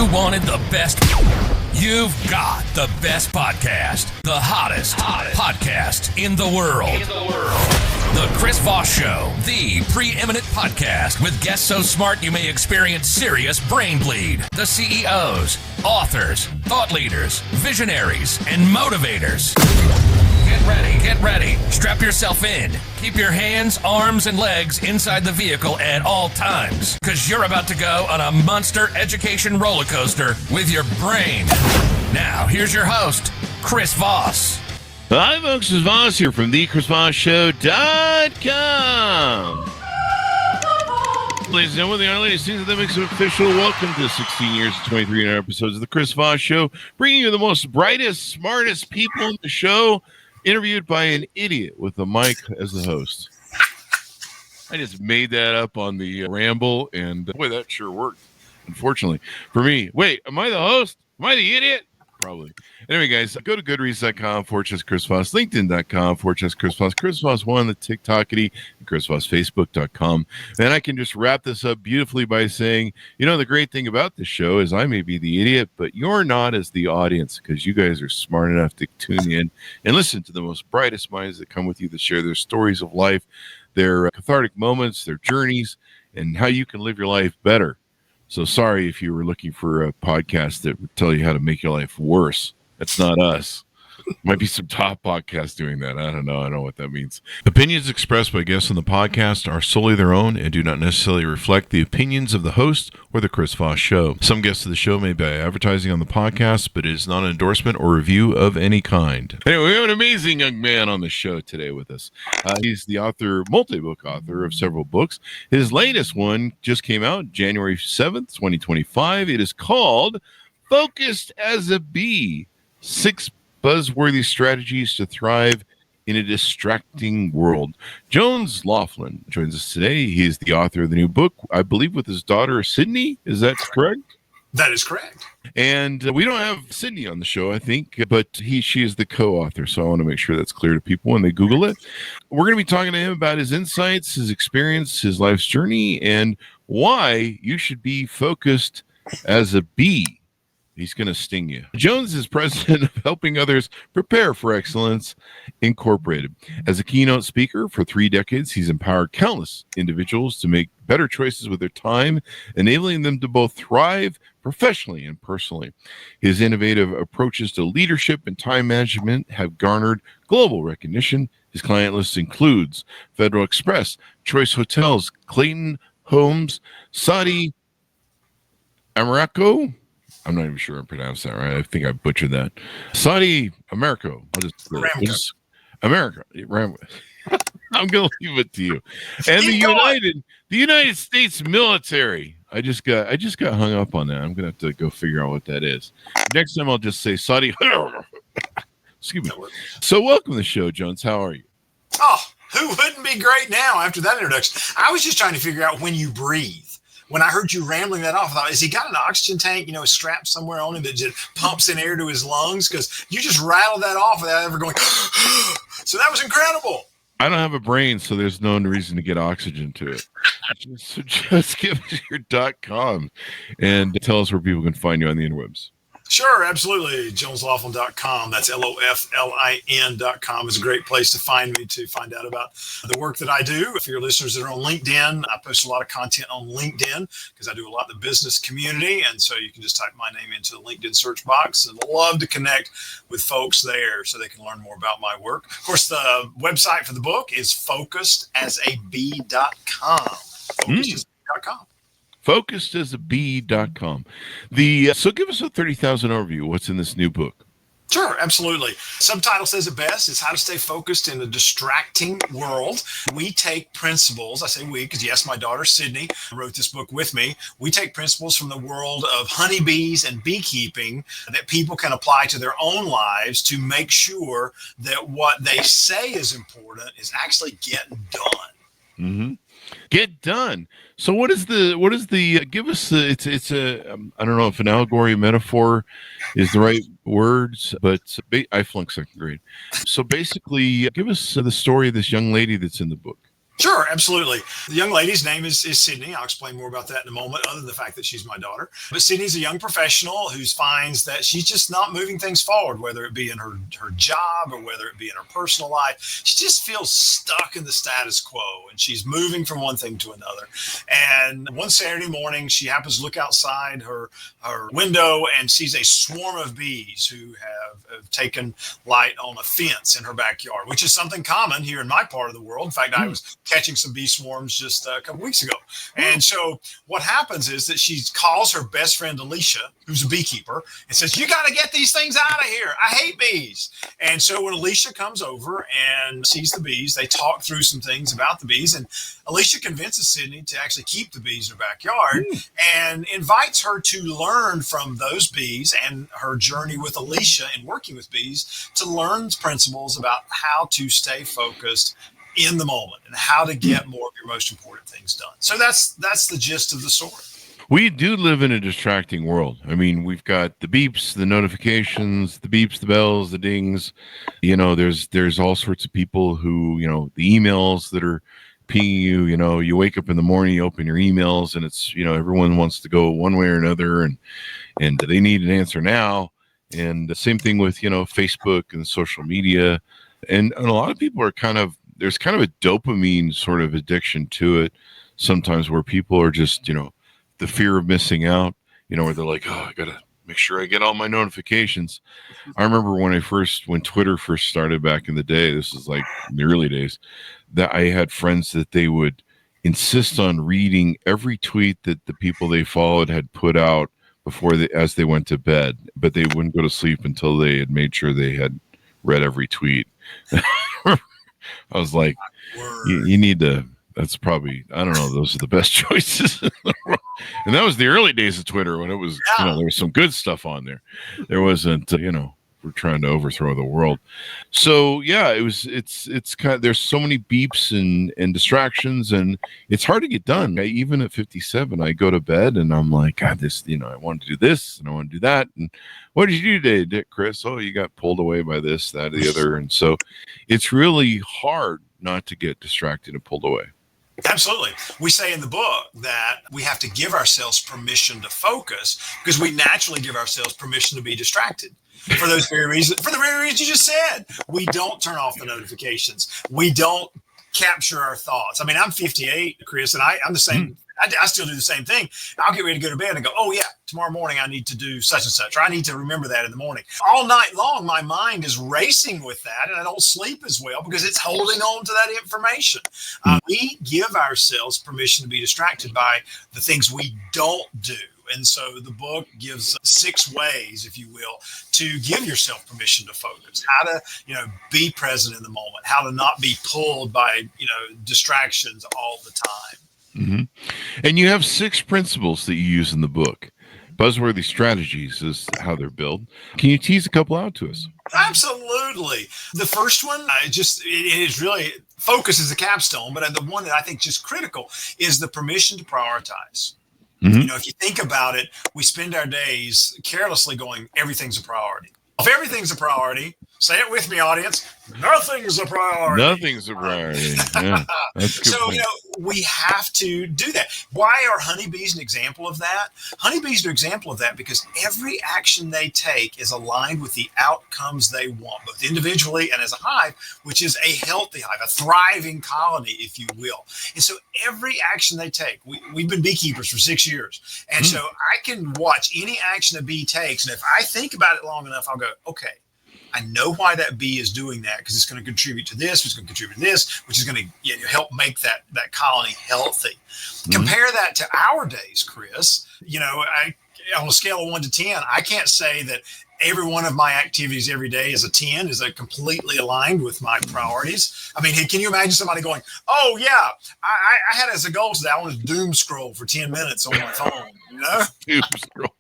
You wanted the best. You've got the best podcast. The hottest podcast in the world. The Chris Voss Show, the preeminent podcast with guests so smart you may experience serious brain bleed. The CEOs, authors, thought leaders, visionaries, and motivators. Get ready. Strap yourself in. Keep your hands, arms, and legs inside the vehicle at all times, because you're about to go on a monster education roller coaster with your brain. Now, here's your host, Chris Voss. Hi, folks. Chris Voss here from thechrisvossshow.com. Ladies and gentlemen, the Our Lady season that makes it official. Welcome to 16 years and 23 episodes of the Chris Voss Show, bringing you the most brightest, smartest people on the show, interviewed by an idiot with a mic as the host. I just made that up on the ramble, and boy, that sure worked, unfortunately for me. Wait, am I the host? Am I the idiot? Probably. Anyway, guys, go to goodreads.com/Chris Voss, LinkedIn.com/Chris Voss, Chris Voss 1, the TikTokity, and Chris Voss, Facebook.com. And I can just wrap this up beautifully by saying, you know, the great thing about this show is I may be the idiot, but you're not as the audience, because you guys are smart enough to tune in and listen to the most brightest minds that come with you, that share their stories of life, their cathartic moments, their journeys, and how you can live your life better. So sorry if you were looking for a podcast that would tell you how to make your life worse. That's not us. Might be some top podcasts doing that. I don't know. I don't know what that means. Opinions expressed by guests on the podcast are solely their own and do not necessarily reflect the opinions of the host or the Chris Voss Show. Some guests of the show may be advertising on the podcast, but it is not an endorsement or review of any kind. Anyway, we have an amazing young man on the show today with us. He's the author, multi-book author of several books. His latest one just came out January 7th, 2025. It is called Focused as a Bee, 6 Buzzworthy Strategies to Thrive in a Distracting World. Jones Loflin joins us today. He is the author of the new book, I believe, with his daughter, Sydney. Is that correct? That is correct. And we don't have Sydney on the show, I think, but she is the co-author, so I want to make sure that's clear to people when they Google it. We're going to be talking to him about his insights, his experience, his life's journey, and why you should be focused as a bee. He's going to sting you. Jones is president of Helping Others Prepare for Excellence Incorporated. As a keynote speaker for 3 decades, he's empowered countless individuals to make better choices with their time, enabling them to both thrive professionally and personally. His innovative approaches to leadership and time management have garnered global recognition. His client list includes Federal Express, Choice Hotels, Clayton Homes, Saudi Aramco. I'm not even sure I pronounced that right. I think I butchered that. Saudi Aramco. America. I'm going to leave it to you. And the United States military. I just got hung up on that. I'm going to have to go figure out what that is. Next time I'll just say Saudi. Excuse me. So welcome to the show, Jones. How are you? Oh, who wouldn't be great now after that introduction? I was just trying to figure out when you breathe. When I heard you rambling that off, I thought, has he got an oxygen tank, strapped somewhere on him that just pumps in air to his lungs? Because you just rattled that off without ever going, so that was incredible. I don't have a brain, so there's no reason to get oxygen to it. So just give us your .com and tell us where people can find you on the interwebs. Sure, absolutely. JonesLoflin.com. That's LOFLIN.com is a great place to find me, to find out about the work that I do. For your listeners that are on LinkedIn, I post a lot of content on LinkedIn because I do a lot in the business community. And so you can just type my name into the LinkedIn search box, and love to connect with folks there so they can learn more about my work. Of course, the website for the book is focusedasab.com. Focusedasab.com. Focusedasab.com. So give us a 30,000 overview. What's in this new book? Sure, absolutely. Subtitle says it best. It's how to stay focused in a distracting world. We take principles. I say we because, yes, my daughter, Sydney, wrote this book with me. We take principles from the world of honeybees and beekeeping that people can apply to their own lives to make sure that what they say is important is actually getting done. Mm-hmm. Get done. So what is the give us the it's a I don't know if an allegory, metaphor is the right words, but I flunked second grade. So basically give us the story of this young lady that's in the book. Sure, absolutely. The young lady's name is Sydney. I'll explain more about that in a moment, other than the fact that she's my daughter. But Sydney's a young professional who finds that she's just not moving things forward, whether it be in her job or whether it be in her personal life. She just feels stuck in the status quo, and she's moving from one thing to another. And one Saturday morning, she happens to look outside her window and sees a swarm of bees who have taken light on a fence in her backyard, which is something common here in my part of the world. In fact, I was catching some bee swarms just a couple weeks ago. And so what happens is that she calls her best friend Alicia, who's a beekeeper, and says, "You got to get these things out of here. I hate bees." And so when Alicia comes over and sees the bees, they talk through some things about the bees, and Alicia convinces Sydney to actually keep the bees in her backyard and invites her to learn from those bees and her journey with Alicia in working with bees to learn principles about how to stay focused in the moment and how to get more of your most important things done. So that's the gist of the story. We do live in a distracting world. I mean, we've got the beeps, the notifications, the beeps, the bells, the dings. You know, there's all sorts of people who, you know, the emails that are pinging you. You know, you wake up in the morning, you open your emails, and it's, you know, everyone wants to go one way or another, and they need an answer now. And the same thing with, you know, Facebook and social media. And a lot of people are there's kind of a dopamine sort of addiction to it sometimes, where people are just, you know, the fear of missing out, you know, where they're like, oh, I got to make sure I get all my notifications. I remember when Twitter first started back in the day, this is like in the early days, that I had friends that they would insist on reading every tweet that the people they followed had put out as they went to bed, but they wouldn't go to sleep until they had made sure they had read every tweet. I was like, you need to, that's probably, I don't know, those are the best choices in the world. And that was the early days of Twitter when it was, you know, there was some good stuff on there. There wasn't, you know, we're trying to overthrow the world. So yeah, it's kind of, there's so many beeps and distractions, and it's hard to get done. Even at 57, I go to bed and I'm like, God, this, you know, I want to do this and I want to do that. And what did you do today, Chris? Oh, you got pulled away by this, that, or the other. And so it's really hard not to get distracted and pulled away. Absolutely. We say in the book that we have to give ourselves permission to focus because we naturally give ourselves permission to be distracted. For the very reason you just said. We don't turn off the notifications. We don't capture our thoughts. I mean, I'm 58, Chris, and I'm the same. I still do the same thing. I'll get ready to go to bed and go, oh yeah, tomorrow morning I need to do such and such, or I need to remember that in the morning. All night long, my mind is racing with that, and I don't sleep as well because it's holding on to that information. We give ourselves permission to be distracted by the things we don't do. And so the book gives 6 ways, if you will, to give yourself permission to focus, how to, you know, be present in the moment, how to not be pulled by, you know, distractions all the time. Mm-hmm. And you have 6 principles that you use in the book. Buzzworthy strategies is how they're built. Can you tease a couple out to us? Absolutely. The first one, it is really, focus is a capstone, but the one that I think just critical is the permission to prioritize. Mm-hmm. You know, if you think about it, we spend our days carelessly going, everything's a priority. If everything's a priority, say it with me, audience, nothing's a priority. Nothing's a priority. Yeah, that's good. So, you know, we have to do that. Why are honeybees an example of that? Honeybees are an example of that because every action they take is aligned with the outcomes they want, both individually and as a hive, which is a healthy hive, a thriving colony, if you will. And so every action they take, we've been beekeepers for 6 years. And so I can watch any action a bee takes. And if I think about it long enough, I'll go, okay, I know why that bee is doing that because it's going to contribute to this, it's going to contribute to this, which is going to help make that colony healthy. Compare that to our days, Chris. You know, on a scale of 1 to 10, I can't say that every one of my activities every day is a 10, is completely aligned with my priorities. I mean, can you imagine somebody going, oh yeah, I had as a goal today, I want to doom scroll for 10 minutes on my phone, you know? Doom scroll.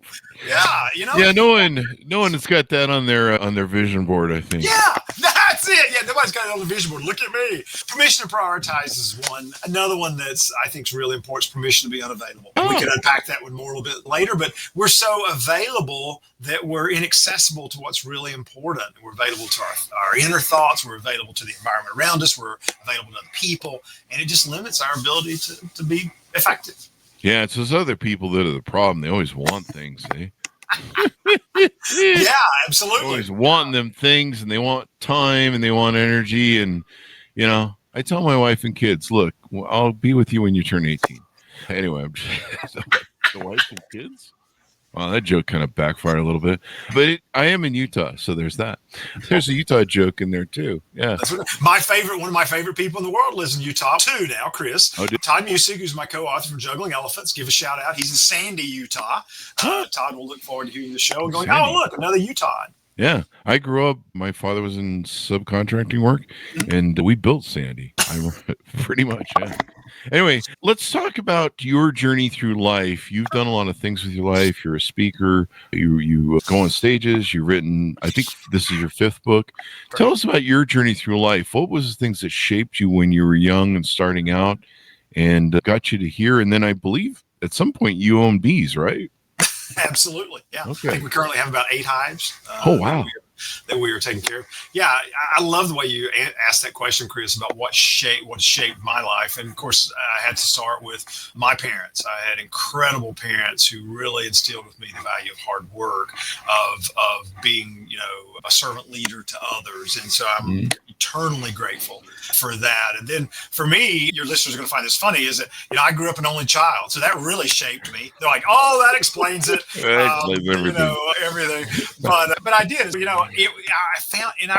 Yeah, you know. Yeah, no one has got that on their vision board, I think. Yeah, that's it. Yeah, nobody's got it on the vision board. Look at me. Permission to prioritize is one. Another one that's I think is really important is permission to be unavailable. We can unpack that one more a little bit later, but we're so available that we're inaccessible to what's really important. We're available to our inner thoughts. We're available to the environment around us. We're available to other people, and it just limits our ability to be effective. Yeah, it's those other people that are the problem. They always want things, eh? Yeah, absolutely. Always wanting them things, and they want time, and they want energy, and I tell my wife and kids, look, I'll be with you when you turn 18. Anyway, I'm just, the wife and kids. Wow, that joke kind of backfired a little bit, but I am in Utah, so there's that. There's a Utah joke in there too. Yeah, that's one of my favorite people in the world lives in Utah too. Now, Chris, Todd Music, who's my co-author from Juggling Elephants, give a shout out. He's in Sandy, Utah. Todd will look forward to hearing the show and going, oh look, another Utah. Yeah, I grew up. My father was in subcontracting work, and we built Sandy. Pretty much. Yeah. Anyway, let's talk about your journey through life. You've done a lot of things with your life. You're a speaker. You go on stages. You've written, I think this is your 5th book. Tell us about your journey through life. What was the things that shaped you when you were young and starting out and got you to here? And then I believe at some point you own bees, right? Absolutely. Yeah. Okay. I think we currently have about 8 hives. Oh, wow. That we are taking care of. Yeah, I love the way you asked that question, Chris, about what shaped my life. And of course, I had to start with my parents. I had incredible parents who really instilled with me the value of hard work, of being, a servant leader to others. And so I'm eternally grateful for that. And then for me, your listeners are going to find this funny, is that, I grew up an only child. So that really shaped me. They're like, oh, that explains it. Everything. Everything. But I did, I found, and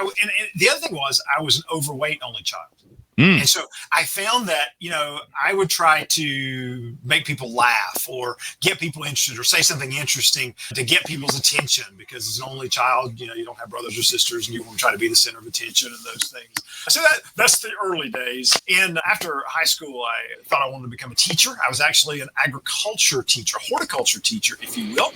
the other thing was I was an overweight only child. And so I found that, I would try to make people laugh or get people interested or say something interesting to get people's attention, because as an only child, you don't have brothers or sisters and you want to try to be the center of attention and those things. So that's the early days. And after high school, I thought I wanted to become a teacher. I was actually an agriculture teacher, horticulture teacher, if you will,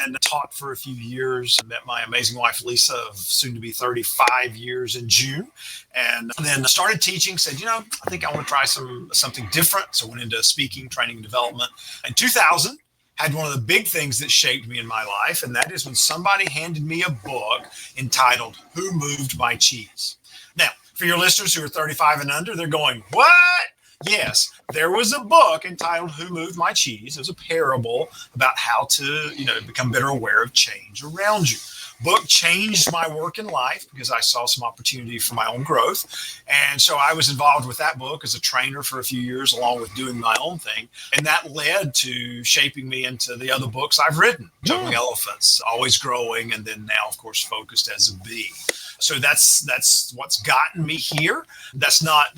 and taught for a few years. I met my amazing wife, Lisa, of soon to be 35 years in June. And then started teaching, said, I think I want to try something different. So went into speaking, training, and development. In 2000, had one of the big things that shaped me in my life, and that is when somebody handed me a book entitled Who Moved My Cheese? Now, for your listeners who are 35 and under, they're going, what? Yes, there was a book entitled Who Moved My Cheese? It was a parable about how to, become better aware of change around you. Book changed my work in life because I saw some opportunity for my own growth. And so I was involved with that book as a trainer for a few years, along with doing my own thing. And that led to shaping me into the other books I've written, Juggling Elephants, Always Growing, and then now, of course, Focused as a Bee. So that's what's gotten me here. That's not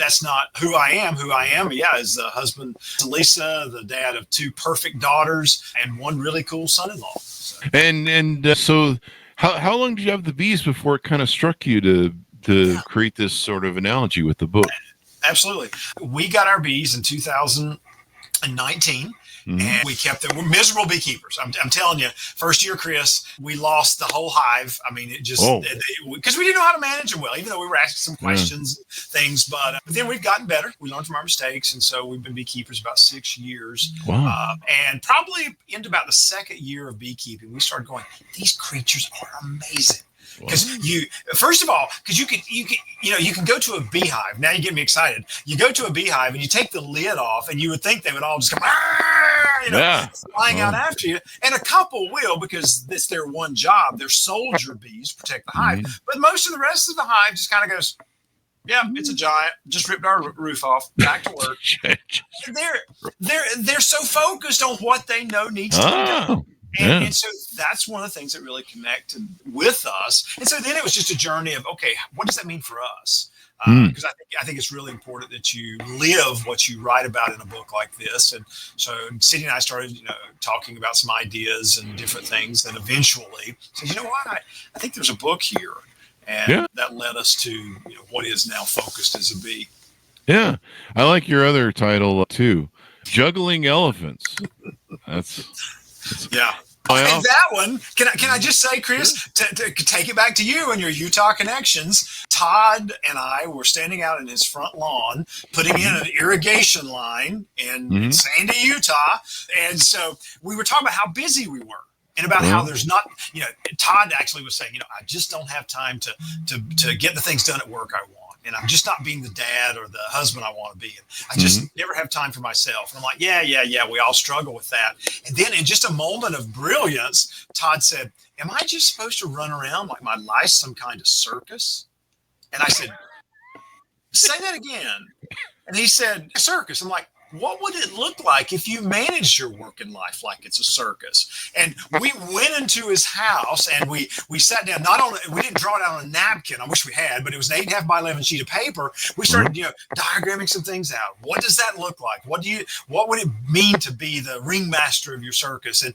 who I am. Who I am, is the husband to Lisa, the dad of 2 perfect daughters, and 1 really cool son-in-law. So how long did you have the bees before it kind of struck you to create this sort of analogy with the book? Absolutely. We got our bees in 2019. And we kept them. We're miserable beekeepers. I'm telling you, first year, Chris, we lost the whole hive. I mean, it just, because we didn't know how to manage them well, even though we were asking some questions, things, but then we've gotten better. We learned from our mistakes. And so we've been beekeepers about 6 years. Wow. And probably into about the 2nd year of beekeeping, we started going, these creatures are amazing. Because you can go to a beehive. Now you get me excited. You go to a beehive and you take the lid off, and you would think they would all just come, flying out after you. And a couple will, because it's their one job. They're soldier bees, protect the hive. But most of the rest of the hive just kind of goes, yeah, it's a giant. Just ripped our roof off. Back to work. They're so focused on what they know needs to be done. And so that's one of the things that really connected with us. And so then it was just a journey of, okay, what does that mean for us? Because I think it's really important that you live what you write about in a book like this. And so Cindy and I started, talking about some ideas and different things. And eventually said, you know what? I think there's a book here. And that led us to what is now Focused as a Bee. Yeah. I like your other title too, Juggling Elephants. And that one, can I just say, Chris, to take it back to you and your Utah connections, Todd and I were standing out in his front lawn, putting in an irrigation line in Sandy, Utah. And so we were talking about how busy we were. And about how there's not, Todd actually was saying, I just don't have time to get the things done at work I want. And I'm just not being the dad or the husband I want to be. And I just never have time for myself. And I'm like, yeah. We all struggle with that. And then in just a moment of brilliance, Todd said, am I just supposed to run around like my life's some kind of circus? And I said, say that again. And he said, circus. I'm like, what would it look like if you managed your work in life like it's a circus? And we went into his house and we sat down, we didn't draw it out on a napkin. I wish we had, but it was an 8.5 by 11 sheet of paper. We started, diagramming some things out. What does that look like? What would it mean to be the ringmaster of your circus? And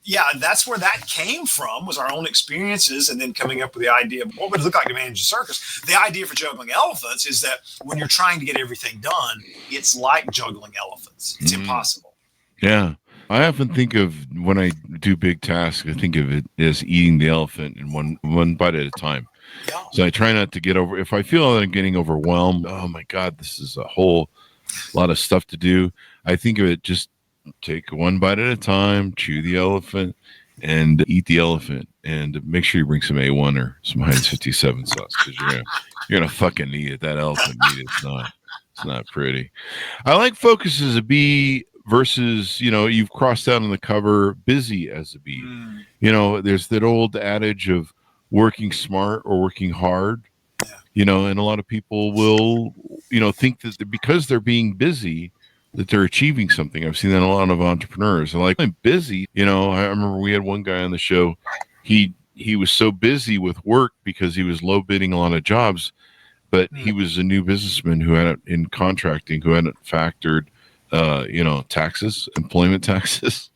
yeah, that's where that came from, was our own experiences, and then coming up with the idea of what would it look like to manage a circus. The idea for juggling elephants is that when you're trying to get everything done, it's like juggling elephants. It's impossible. Yeah. I often think of, when I do big tasks, I think of it as eating the elephant in one bite at a time. Yeah. So I try not to get if I feel that I'm getting overwhelmed, oh my God, this is a whole lot of stuff to do. I think of it, just take one bite at a time, chew the elephant and eat the elephant, and make sure you bring some A1 or some Heinz 57 sauce, because you're gonna fucking need it. That elephant meat is not pretty. I like focus as a bee versus, you've crossed out on the cover, busy as a bee. There's that old adage of working smart or working hard, and a lot of people will, think that because they're being busy, that they're achieving something. I've seen that in a lot of entrepreneurs. They're like, I'm busy. I remember we had one guy on the show. He was so busy with work because he was low bidding a lot of jobs, but he was a new businessman who hadn't factored, taxes, employment taxes.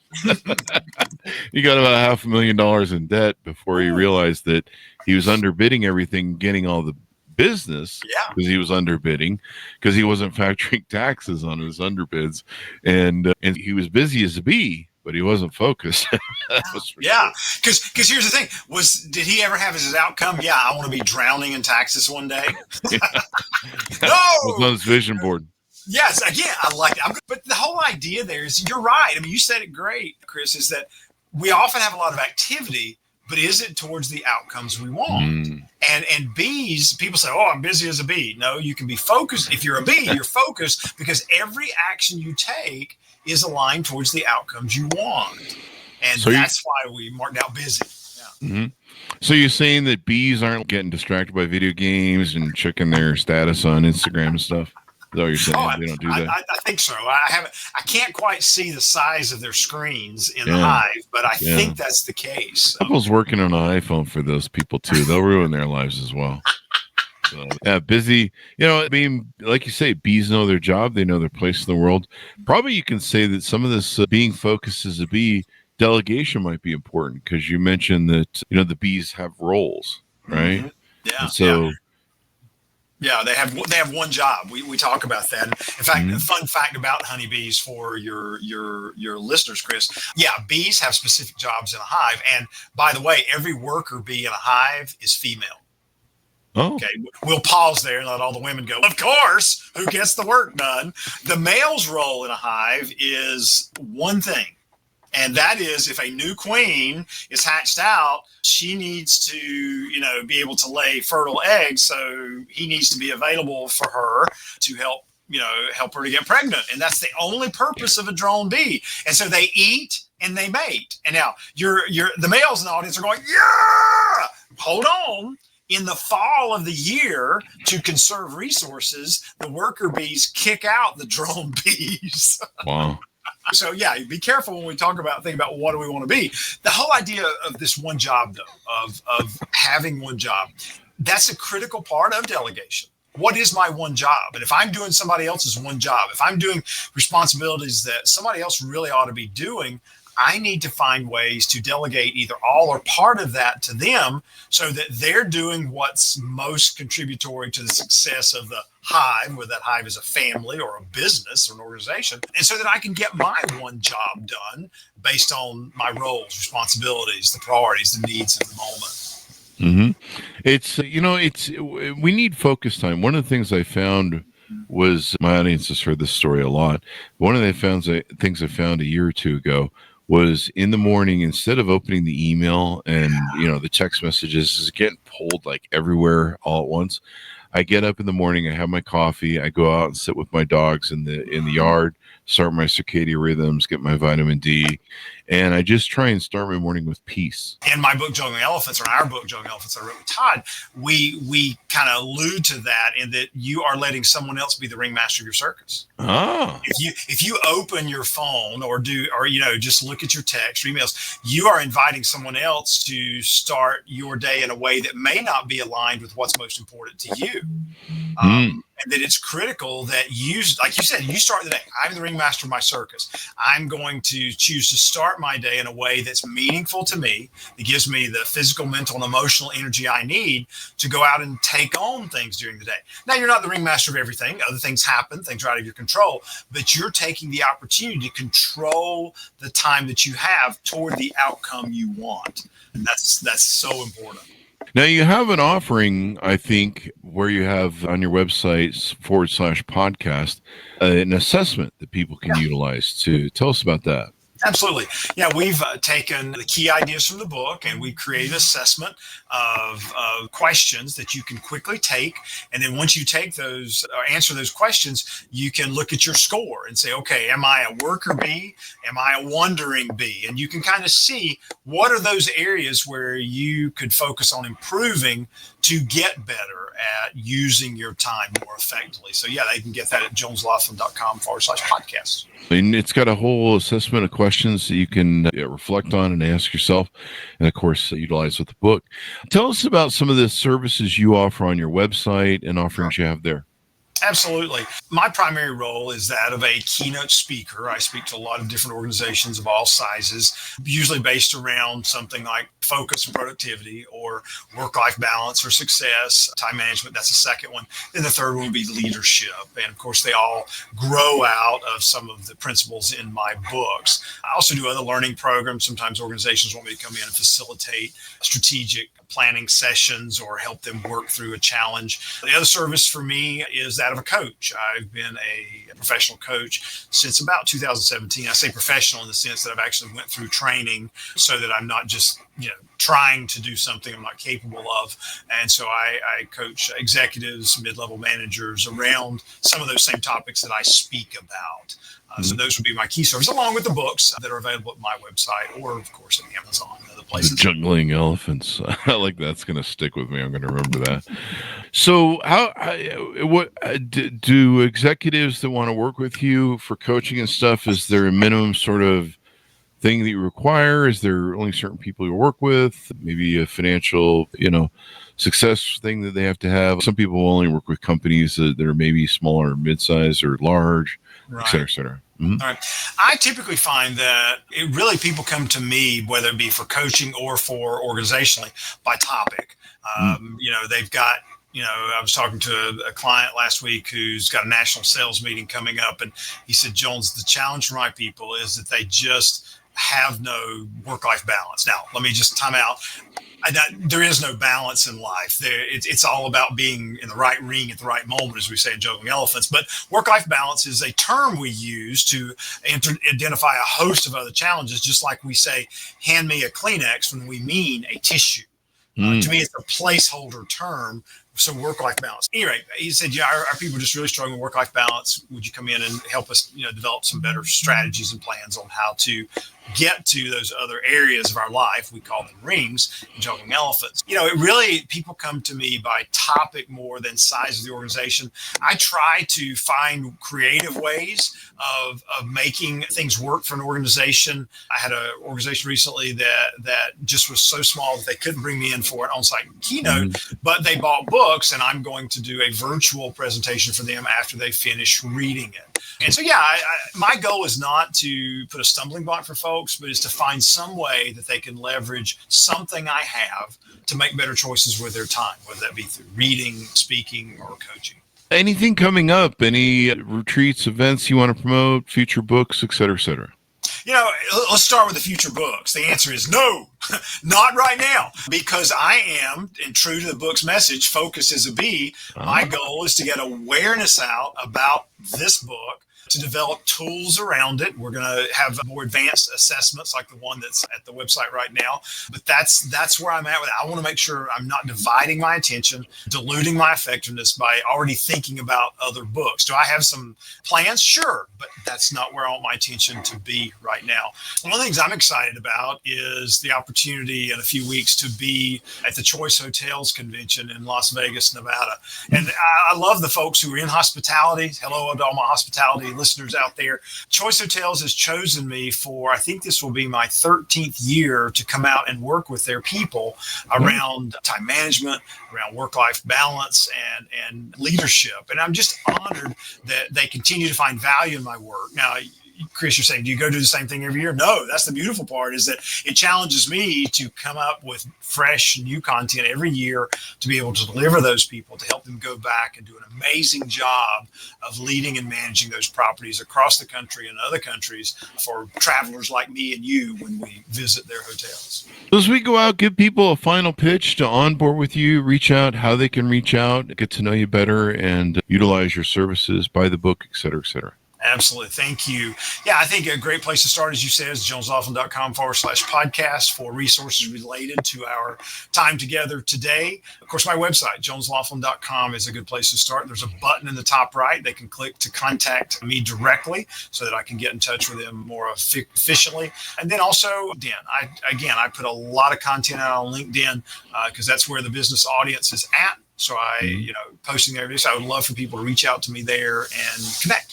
He got about $500,000 in debt before he realized that he was underbidding everything, getting all the business, because he was underbidding, because he wasn't factoring taxes on his underbids, and he was busy as a bee, but he wasn't focused. Because here's the thing: did he ever have as his outcome? Yeah, I want to be drowning in taxes one day. No, it was on his vision board. Yes, again, I like it. But the whole idea there is, you're right. I mean, you said it great, Chris, is that we often have a lot of activity, but is it towards the outcomes we want? And bees, people say, oh, I'm busy as a bee. No, you can be focused. If you're a bee, you're focused because every action you take is aligned towards the outcomes you want. And so that's why we marked out busy. Yeah. So you're saying that bees aren't getting distracted by video games and checking their status on Instagram and stuff? Is that what you're saying? They don't do that? I think so. I can't quite see the size of their screens in the hive, but I think that's the case. Apple's working on an iPhone for those people too. They'll ruin their lives as well. So, busy. Being, like you say, bees know their job. They know their place in the world. Probably you can say that some of this being focused as a bee, delegation might be important, because you mentioned that, the bees have roles, right? Mm-hmm. Yeah. And so. Yeah, they have one job. We talk about that. In fact, a fun fact about honeybees for your listeners, Chris. Yeah, bees have specific jobs in a hive. And by the way, every worker bee in a hive is female. Oh. Okay, we'll pause there and let all the women go. Of course, who gets the work done? The male's role in a hive is one thing. And that is, if a new queen is hatched out, she needs to, be able to lay fertile eggs. So he needs to be available for her to help her to get pregnant. And that's the only purpose of a drone bee. And so they eat and they mate. And now the males in the audience are going, yeah, hold on. In the fall of the year, to conserve resources, the worker bees kick out the drone bees. Wow. So yeah, be careful when we think about what do we want to be. The whole idea of this one job, though, of having one job, that's a critical part of delegation. What is my one job? And if I'm doing somebody else's one job, if I'm doing responsibilities that somebody else really ought to be doing, I need to find ways to delegate either all or part of that to them so that they're doing what's most contributory to the success of the hive, whether that hive is a family or a business or an organization, and so that I can get my one job done based on my roles, responsibilities, the priorities, the needs of the moment. It's we need focus time. One of the things I found was, my audience has heard this story a lot. One of the things I found a year or two ago was, in the morning, instead of opening the email and the text messages is getting pulled like everywhere all at once, I get up in the morning, I have my coffee, I go out and sit with my dogs in the yard, start my circadian rhythms, get my vitamin D, and I just try and start my morning with peace. In my book, Juggling Elephants, or our book, Juggling Elephants, I wrote with Todd, we kind of allude to that in that you are letting someone else be the ringmaster of your circus. Oh. If you open your phone or just look at your text or emails, you are inviting someone else to start your day in a way that may not be aligned with what's most important to you. And that it's critical that you, like you said, you start the day. I'm the ringmaster of my circus. I'm going to choose to start my day in a way that's meaningful to me. It gives me the physical, mental, and emotional energy I need to go out and take on things during the day. Now, you're not the ringmaster of everything. Other things happen. Things are out of your control. But you're taking the opportunity to control the time that you have toward the outcome you want. And that's so important. Now, you have an offering, I think, where you have on your website /podcast, an assessment that people can utilize to tell us about that. Absolutely. Yeah, we've taken the key ideas from the book and we created an assessment of questions that you can quickly take. And then once you take those or answer those questions, you can look at your score and say, okay, am I a worker bee? Am I a wandering bee? And you can kind of see what are those areas where you could focus on improving to get better at using your time more effectively. So yeah, they can get that at Loflin.com/podcast. And it's got a whole assessment of questions that you can reflect on and ask yourself, and of course utilize with the book. Tell us about some of the services you offer on your website and offerings you have there. Absolutely. My primary role is that of a keynote speaker. I speak to a lot of different organizations of all sizes, usually based around something like focus and productivity or work-life balance or success, time management. That's the second one. Then the third one would be leadership. And of course, they all grow out of some of the principles in my books. I also do other learning programs. Sometimes organizations want me to come in and facilitate strategic planning sessions or help them work through a challenge. The other service for me is that of a coach. I've been a professional coach since about 2017. I say professional in the sense that I've actually went through training so that I'm not just, trying to do something I'm not capable of. And so I coach executives, mid-level managers around some of those same topics that I speak about. So those would be my key services, along with the books that are available at my website or, of course, at Amazon and other places. Juggling Elephants. I like that's going to stick with me. I'm going to remember that. So what do executives that want to work with you for coaching and stuff, is there a minimum sort of thing that you require? Is there only certain people you work with? Maybe a financial, success thing that they have to have? Some people will only work with companies that are maybe smaller, mid-size, or large, right, et cetera, et cetera. All right. I typically find that people come to me, whether it be for coaching or for organizationally, by topic. They've got, I was talking to a client last week who's got a national sales meeting coming up, and he said, Jones, the challenge for my people is that they just have no work-life balance. Now, let me just time out. There is no balance in life. It's all about being in the right ring at the right moment, as we say in Juggling Elephants. But work-life balance is a term we use to identify a host of other challenges, just like we say, hand me a Kleenex when we mean a tissue. To me, it's a placeholder term. So work-life balance. Anyway, he said, our people are just really struggling with work-life balance. Would you come in and help us, develop some better strategies and plans on how to get to those other areas of our life? We call them rings in Juggling Elephants. People come to me by topic more than size of the organization. I try to find creative ways of making things work for an organization. I had an organization recently that just was so small that they couldn't bring me in for an on-site keynote, but they bought books, and I'm going to do a virtual presentation for them after they finish reading it. And so, yeah, my goal is not to put a stumbling block for folks, but is to find some way that they can leverage something I have to make better choices with their time, whether that be through reading, speaking, or coaching. Anything coming up? Any retreats, events you want to promote, future books, et cetera, et cetera? Let's start with the future books. The answer is no, not right now, because I am, and true to the book's message, focus is a bee. My goal is to get awareness out about this book, to develop tools around it. We're going to have more advanced assessments like the one that's at the website right now. But that's where I'm at with it. I want to make sure I'm not dividing my attention, diluting my effectiveness by already thinking about other books. Do I have some plans? Sure, but that's not where I want my attention to be right now. One of the things I'm excited about is the opportunity in a few weeks to be at the Choice Hotels Convention in Las Vegas, Nevada. And I love the folks who are in hospitality. Hello to all my hospitality listeners out there. Choice Hotels has chosen me for, I think this will be my 13th year to come out and work with their people around time management, around work-life balance and leadership. And I'm just honored that they continue to find value in my work. Now, Chris, you're saying, do you go do the same thing every year? No, that's the beautiful part, is that it challenges me to come up with fresh new content every year to be able to deliver those people, to help them go back and do an amazing job of leading and managing those properties across the country and other countries for travelers like me and you when we visit their hotels. So as we go out, give people a final pitch to onboard with you, reach out, how they can reach out, get to know you better, and utilize your services, buy the book, et cetera, et cetera. Absolutely. Thank you. Yeah, I think a great place to start, as you said, is jonesloflin.com/podcast for resources related to our time together today. Of course, my website, jonesloflin.com, is a good place to start. There's a button in the top right. They can click to contact me directly so that I can get in touch with them more efficiently. And then also, I put a lot of content out on LinkedIn because that's where the business audience is at. So posting there. So I would love for people to reach out to me there and connect.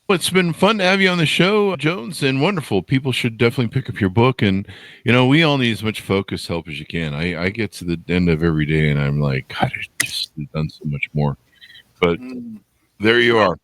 Well, it's been fun to have you on the show, Jones, and wonderful. People should definitely pick up your book. And, we all need as much focus help as you can. I get to the end of every day and I'm like, God, I just have done so much more. But there you are.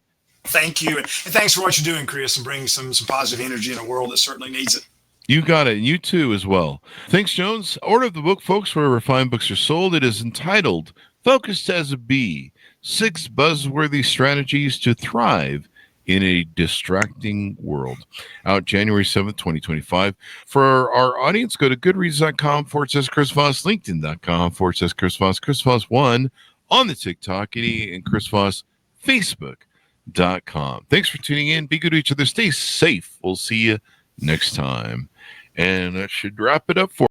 Thank you. And thanks for what you're doing, Chris, and bringing some positive energy in a world that certainly needs it. You got it. You too as well. Thanks, Jones. Order the book, folks, wherever fine books are sold. It is entitled Focused as a Bee, 6 Buzzworthy Strategies to Thrive in a Distracting World. Out January 7th, 2025. For our audience, go to goodreads.com/Chris Voss, LinkedIn.com/Chris Voss, Chris Voss 1 on the TikTok, and Chris Voss Facebook.com. Thanks for tuning in. Be good to each other. Stay safe. We'll see you next time. And that should wrap it up for